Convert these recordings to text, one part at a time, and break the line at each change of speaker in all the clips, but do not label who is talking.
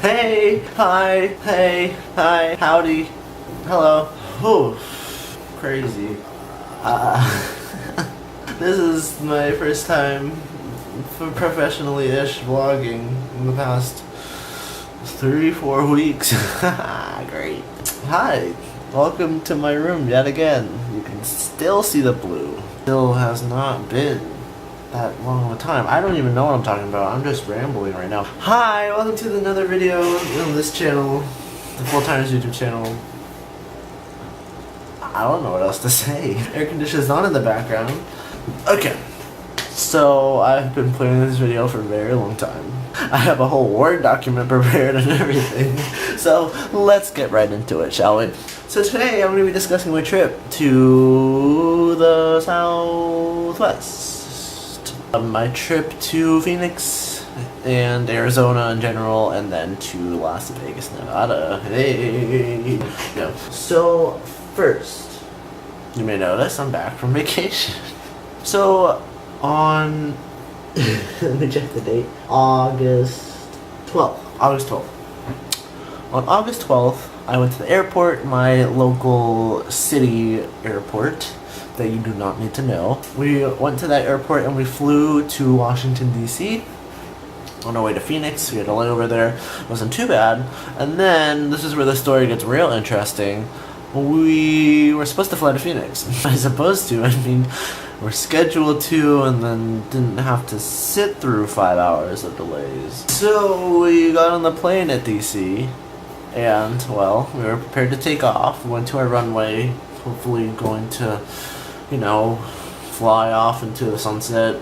Hey, hi, hey, hi, howdy, hello. Whew, crazy. This is my first time for professionally-ish vlogging in the past 3-4 weeks. Great. Hi, welcome to my room yet again. You can still see the blue. Still has not been that long of a time. I don't even know what I'm talking about. I'm just rambling right now. Hi, welcome to another video on this channel, the Full Timers YouTube channel. I don't know what else to say. Air conditioner's on in the background. Okay, so I've been planning this video for a very long time. I have a whole Word document prepared and everything. So let's get right into it, shall we? So today I'm going to be discussing my trip to the Southwest. My trip to Phoenix and Arizona in general, and then to Las Vegas, Nevada. Hey! Yeah. So first, you may notice I'm back from vacation. So on let me check the date. August 12th. On August 12th, I went to the airport, my local city airport that you do not need to know. We went to that airport and we flew to Washington, D.C. on our way to Phoenix. We had a layover there. It wasn't too bad. And then, this is where the story gets real interesting. We were supposed to fly to Phoenix. I mean, we're scheduled to, and then didn't have to sit through 5 hours of delays. So we got on the plane at DC, and, well, we were prepared to take off. We went to our runway, hopefully going to, you know, fly off into the sunset.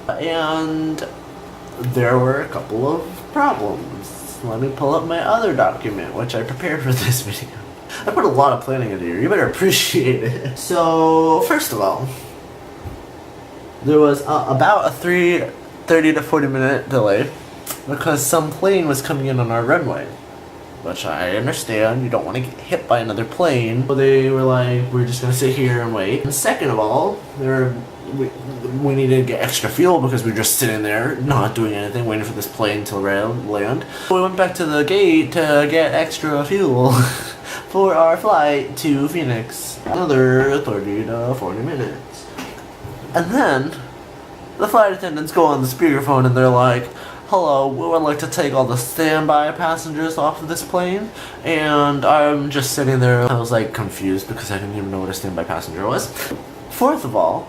And there were a couple of problems. Let me pull up my other document, which I prepared for this video. I put a lot of planning into here. You better appreciate it. So, first of all, there was about a 30 to 40 minute delay because some plane was coming in on our runway, which I understand. You don't want to get hit by another plane. So they were like, we're just going to sit here and wait. And second of all, we needed to get extra fuel because we were just sitting there, not doing anything, waiting for this plane to land. So we went back to the gate to get extra fuel for our flight to Phoenix. Another 30 to 40 minutes. And then, the flight attendants go on the speakerphone and they're like, hello, we would like to take all the standby passengers off of this plane. And I'm just sitting there, I was like confused because I didn't even know what a standby passenger was. Fourth of all,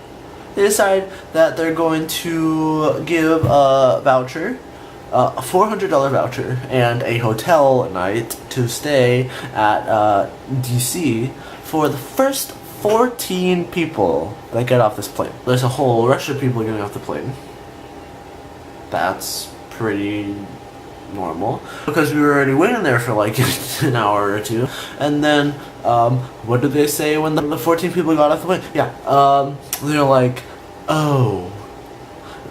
they decide that they're going to give a voucher, a $400 voucher, and a hotel night to stay at DC for the first 14 people that get off this plane. There's a whole rush of people getting off the plane. That's pretty normal because we were already waiting there for like an hour or two. And then what did they say when the 14 people got off the plane? Yeah, they're like, oh,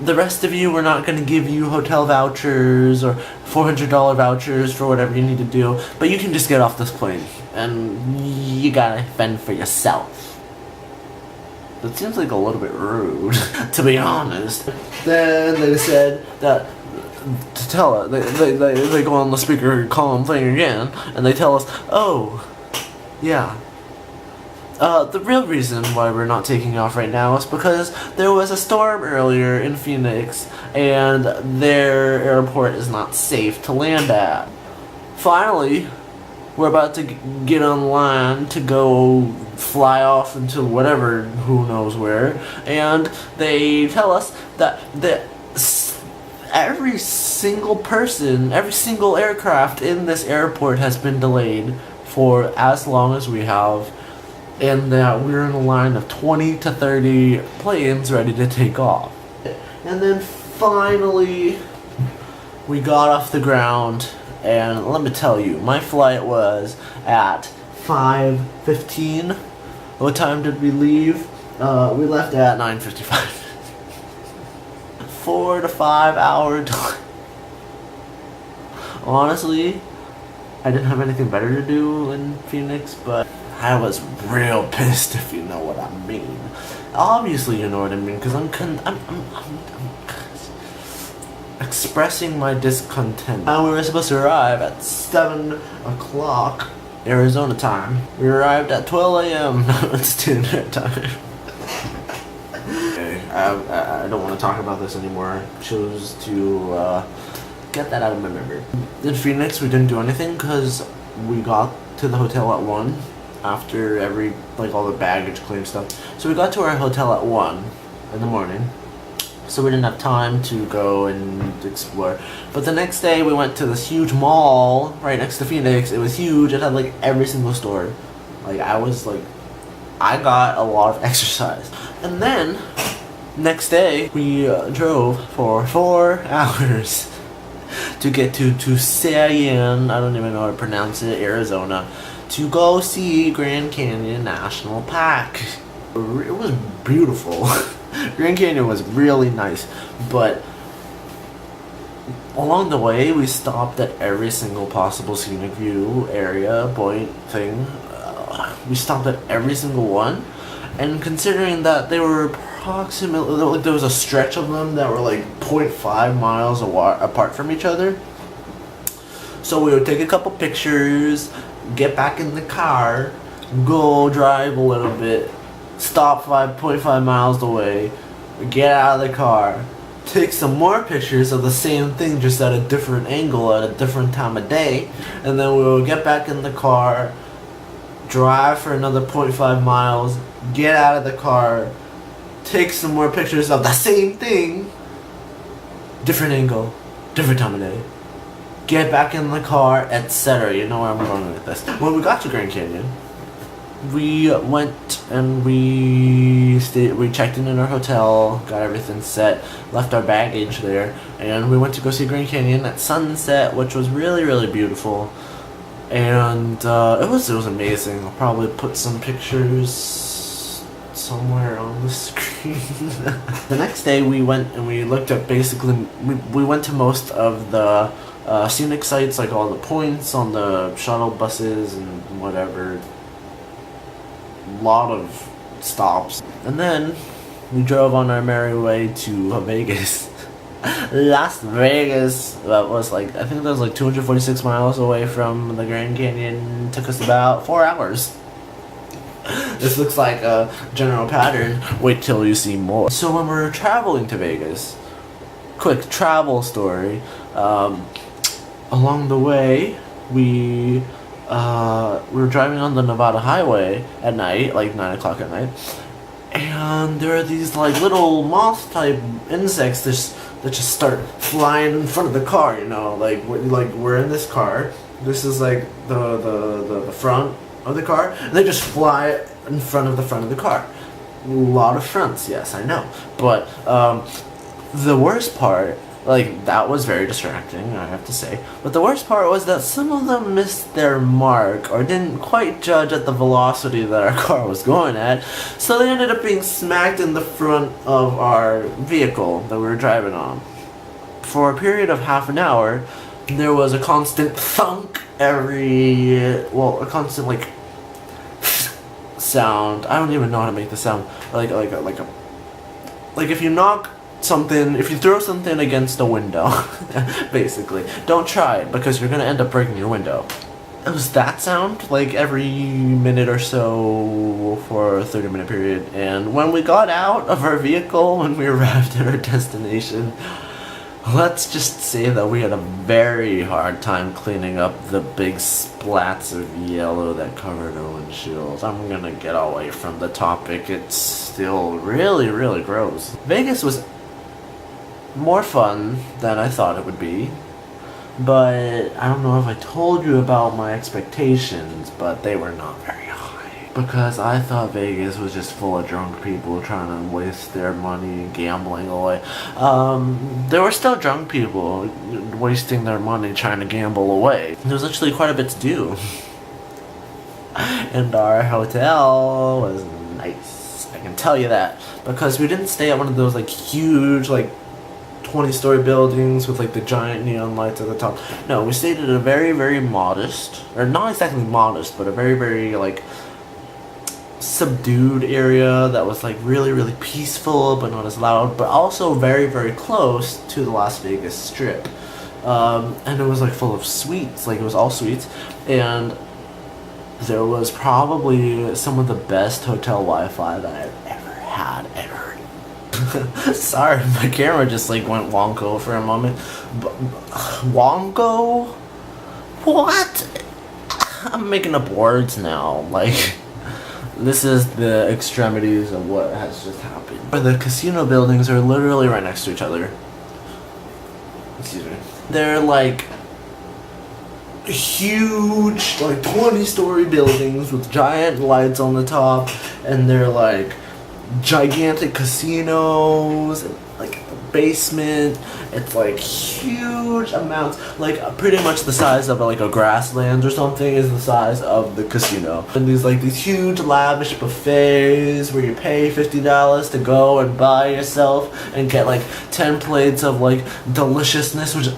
the rest of you, we're not going to give you hotel vouchers or $400 vouchers for whatever you need to do, but you can just get off this plane and you gotta fend for yourself. That seems like a little bit rude, to be honest. Then they said that to tell us, they go on the speaker column thing again, and they tell us, oh, yeah. The real reason why we're not taking off right now is because there was a storm earlier in Phoenix, and their airport is not safe to land at. Finally, we're about to get on line to go fly off into whatever, who knows where, and they tell us that every single person, every single aircraft in this airport has been delayed for as long as we have, and that we're in a line of 20 to 30 planes ready to take off. And then finally, we got off the ground, and let me tell you, my flight was at 5:15. What time did we leave? We left at 9:55. 4 to 5 hour delay. Honestly, I didn't have anything better to do in Phoenix, but I was real pissed, if you know what I mean. Obviously, you know what I mean, because I expressing my discontent. And we were supposed to arrive at 7 o'clock Arizona time. We arrived at 12 a.m. It's dinner time. Okay, I don't want to talk about this anymore. I chose to get that out of my memory. In Phoenix, we didn't do anything because we got to the hotel at 1 after all the baggage claim stuff. So we got to our hotel at 1 in the morning. So we didn't have time to go and explore. But the next day we went to this huge mall right next to Phoenix. It was huge. It had like every single store. I got a lot of exercise. And then next day we drove for 4 hours to get to Tusayan, I don't even know how to pronounce it, Arizona, to go see Grand Canyon National Park. It was beautiful. Grand Canyon was really nice, but along the way we stopped at every single possible scenic view area, point, thing. We stopped at every single one, and considering that they were approximately, there was a stretch of them that were 0.5 miles apart from each other. So we would take a couple pictures, get back in the car, go drive a little bit, stop 5.5 miles away, get out of the car, take some more pictures of the same thing just at a different angle at a different time of day, and then we will get back in the car, drive for another 0.5 miles, get out of the car, take some more pictures of the same thing, different angle, different time of day, get back in the car, etc. You know where I'm going with this. When we got to Grand Canyon, we went and we checked in our hotel, got everything set, left our baggage there, and we went to go see Grand Canyon at sunset, which was really, really beautiful. And it was amazing. I'll probably put some pictures somewhere on the screen. The next day we went and we looked at we went to most of the scenic sites, like all the points on the shuttle buses and whatever. Lot of stops, and then we drove on our merry way to Vegas. Las Vegas, that was I think that was 246 miles away from the Grand Canyon. Took us about 4 hours. This looks like a general pattern. Wait till you see more. So when we were traveling to Vegas, quick travel story, along the way we were driving on the Nevada highway at night, 9 o'clock at night, and there are these little moth type insects that just start flying in front of the car. We're in this car. This is the front of the car, and they just fly in front of the car. A lot of fronts, yes, I know, but the worst part. That was very distracting, I have to say. But the worst part was that some of them missed their mark or didn't quite judge at the velocity that our car was going at. So they ended up being smacked in the front of our vehicle that we were driving on. For a period of half an hour, there was a constant thunk a constant sound. I don't even know how to make the sound. If you knock something, if you throw something against a window, basically. Don't try it, because you're gonna end up breaking your window. It was that sound, every minute or so for a 30-minute period. And when we got out of our vehicle, when we arrived at our destination, let's just say that we had a very hard time cleaning up the big splats of yellow that covered our windshields. I'm gonna get away from the topic. It's still really, really gross. Vegas was more fun than I thought it would be, but I don't know if I told you about my expectations, but they were not very high, because I thought Vegas was just full of drunk people trying to waste their money gambling away. There were still drunk people wasting their money trying to gamble away. There was actually quite a bit to do. And our hotel was nice, I can tell you that, because we didn't stay at one of those huge 20-story buildings with the giant neon lights at the top. No, we stayed at a very, very modest, or not exactly modest, but a very, very subdued area that was like really really peaceful but not as loud, but also very very close to the Las Vegas Strip. And it was like full of suites, like it was all suites, and there was probably some of the best hotel Wi-Fi that I've ever had ever. Sorry, my camera just like went wonko for a moment. Wonko? What? I'm making up words now. Like, this is the extremities of what has just happened. The casino buildings are literally right next to each other. Excuse me. They're like huge, like 20-story buildings with giant lights on the top, and they're like gigantic casinos, and like basement. It's like huge amounts, like pretty much the size of like a grasslands or something is the size of the casino. And these huge lavish buffets where you pay $50 to go and buy yourself and get like 10 plates of like deliciousness, which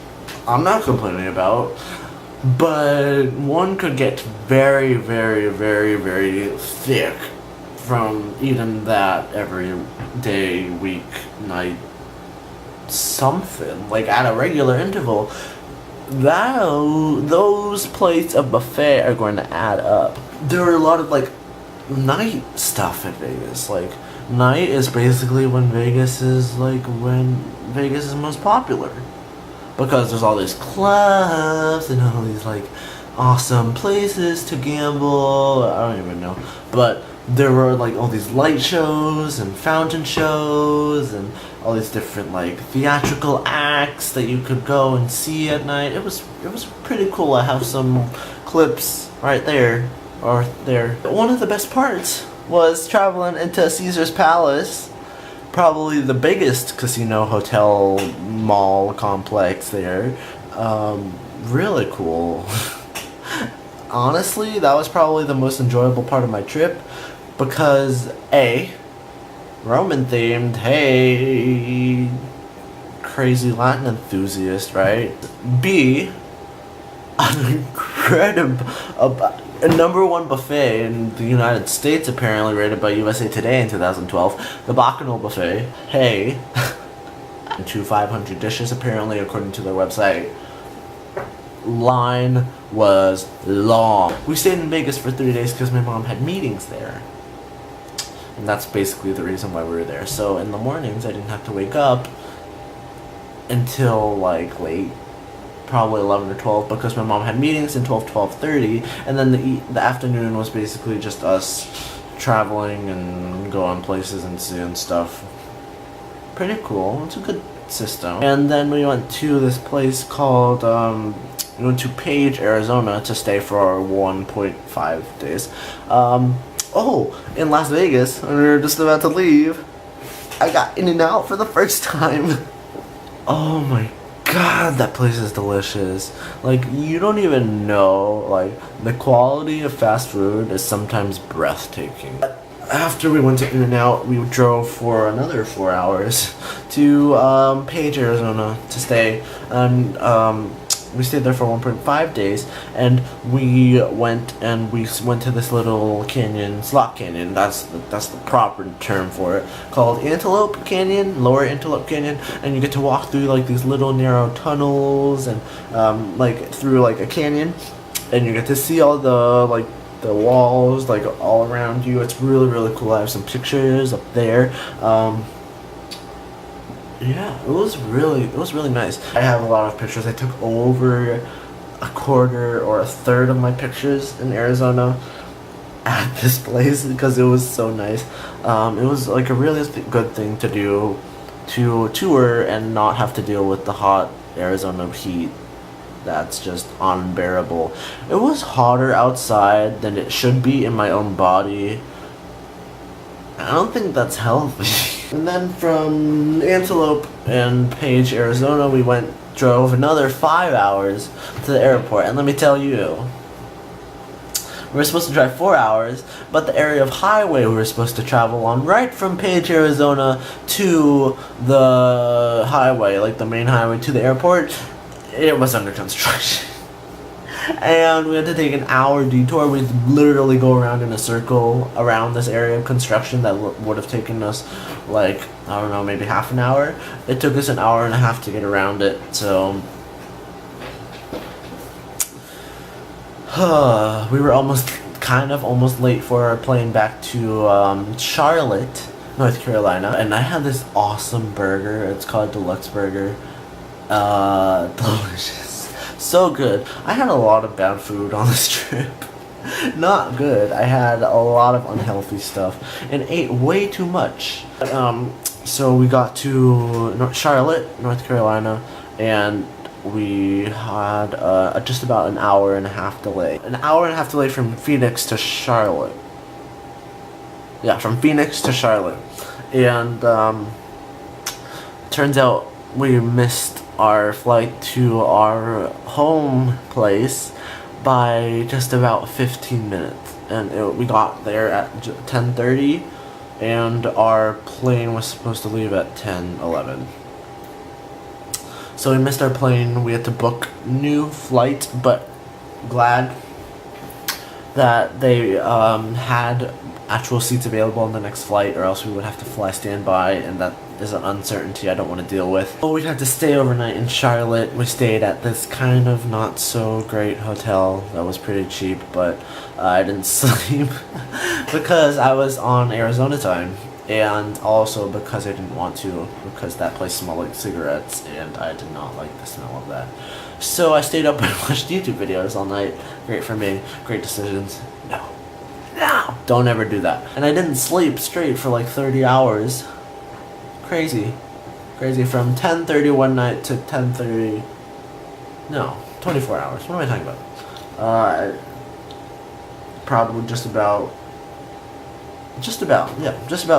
I'm not complaining about. But one could get very, very, very, very thick from eating that every day, week, night, something, like at a regular interval. Those plates of buffet are going to add up. There are a lot of like night stuff in Vegas. Like, night is basically when Vegas is most popular. Because there's all these clubs and all these like awesome places to gamble. I don't even know. But there were like all these light shows and fountain shows and all these different like theatrical acts that you could go and see at night. It was pretty cool. I have some clips right there or there. One of the best parts was traveling into Caesar's Palace. Probably the biggest casino, hotel, mall complex there. Really cool. Honestly, that was probably the most enjoyable part of my trip because A, Roman themed, hey, crazy Latin enthusiast, right? B, an a number one buffet in the United States, apparently rated by USA Today in 2012, the Bacchanal Buffet, hey, to 500 dishes apparently according to their website. Line was long. We stayed in Vegas for 3 days because my mom had meetings there. And that's basically the reason why we were there. So in the mornings I didn't have to wake up until like late, probably 11 or 12, because my mom had meetings until 12:30, and then the afternoon was basically just us traveling and going places and seeing stuff. Pretty cool. It's a good system. And then we went to this place called we went to Page, Arizona to stay for 1.5 days. In Las Vegas, when we were just about to leave, I got In-N-Out for the first time. Oh my God, that place is delicious. Like, you don't even know, like, the quality of fast food is sometimes breathtaking. After we went to In-N-Out, we drove for another 4 hours to Page, Arizona to stay. And we stayed there for 1.5 days, and we went to this little canyon, slot canyon, that's the proper term for it, called Antelope Canyon, Lower Antelope Canyon, and you get to walk through like these little narrow tunnels and like through like a canyon, and you get to see all the the walls like all around you. It's really really cool. I have some pictures up there. Yeah, it was really nice. I have a lot of pictures. I took over a quarter or a third of my pictures in Arizona at this place because it was so nice. It was like a really good thing to do, to tour and not have to deal with the hot Arizona heat. That's just unbearable. It was hotter outside than it should be in my own body. I don't think that's healthy. And then from Antelope and Page, Arizona, we drove another 5 hours to the airport. And let me tell you, we were supposed to drive 4 hours, but the area of highway we were supposed to travel on right from Page, Arizona to the highway, like the main highway to the airport, it was under construction. And we had to take an hour detour. We'd literally go around in a circle around this area of construction that would have taken us like, I don't know, maybe half an hour. It took us an hour and a half to get around it, so we were almost late for our plane back to Charlotte, North Carolina, and I had this awesome burger. It's called Deluxe Burger. Delicious. So good. I had a lot of bad food on this trip. Not good. I had a lot of unhealthy stuff and ate way too much. So we got to Charlotte, North Carolina, and we had just about an hour and a half delay. An hour and a half delay from Phoenix to Charlotte. Yeah, from Phoenix to Charlotte. And turns out we missed our flight to our home place by just about 15 minutes. And we got there at 10:30, and our plane was supposed to leave at 10:11. So we missed our plane. We had to book new flight, but glad that they had actual seats available on the next flight, or else we would have to fly standby, and that is an uncertainty I don't want to deal with. Well, we had to stay overnight in Charlotte. We stayed at this kind of not so great hotel that was pretty cheap, but I didn't sleep because I was on Arizona time, and also because I didn't want to, because that place smelled like cigarettes and I did not like the smell of that. So I stayed up and watched YouTube videos all night. Great for me. Great decisions. No. Don't ever do that. And I didn't sleep straight for like 30 hours. Crazy. Crazy. From 10:30 one night to 10:30. No, 24 hours. What am I talking about? Probably just about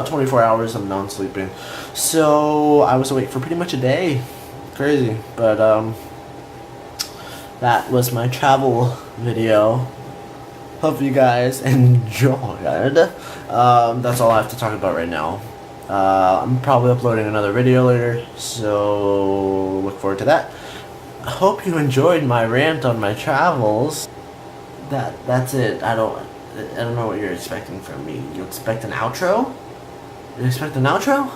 24 hours of non-sleeping. So I was awake for pretty much a day. Crazy. But that was my travel video. Hope you guys enjoyed. That's all I have to talk about right now. I'm probably uploading another video later, so look forward to that. I hope you enjoyed my rant on my travels. That's it. I don't know what you're expecting from me. You expect an outro? You expect an outro?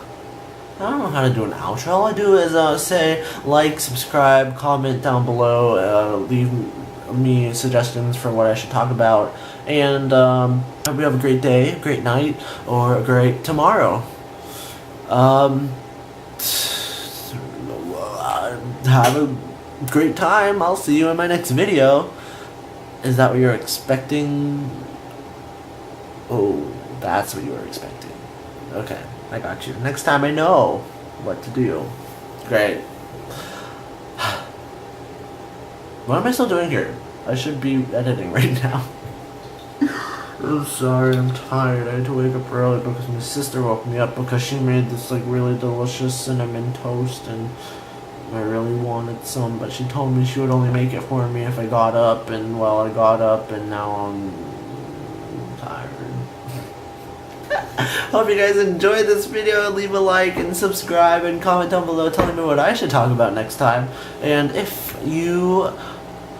I don't know how to do an outro. All I do is say like, subscribe, comment down below, leave me suggestions for what I should talk about, and hope you have a great day, a great night, or a great tomorrow. Have a great time. I'll see you in my next video. Is that what you're expecting? Oh, that's what you were expecting. Okay, I got you. Next time I know what to do. Great. What am I still doing here? I should be editing right now. I'm sorry, I'm tired. I had to wake up early because my sister woke me up because she made this like really delicious cinnamon toast, and I really wanted some, but she told me she would only make it for me if I got up, and well, I got up and now I'm tired. Hope you guys enjoyed this video. Leave a like and subscribe and comment down below telling me what I should talk about next time. And if you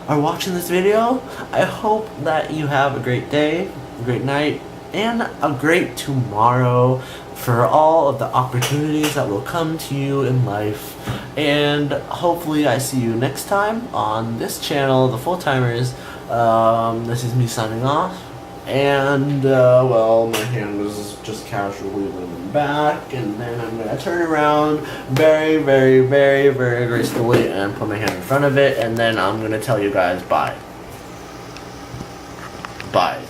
are watching this video, I hope that you have a great day, a great night, and a great tomorrow for all of the opportunities that will come to you in life. And hopefully I see you next time on this channel, The Full Timers. This is me signing off. And, well, my hand was just casually leaning back, and then I'm going to turn around very, very, very, very gracefully and put my hand in front of it, and then I'm going to tell you guys bye. Bye.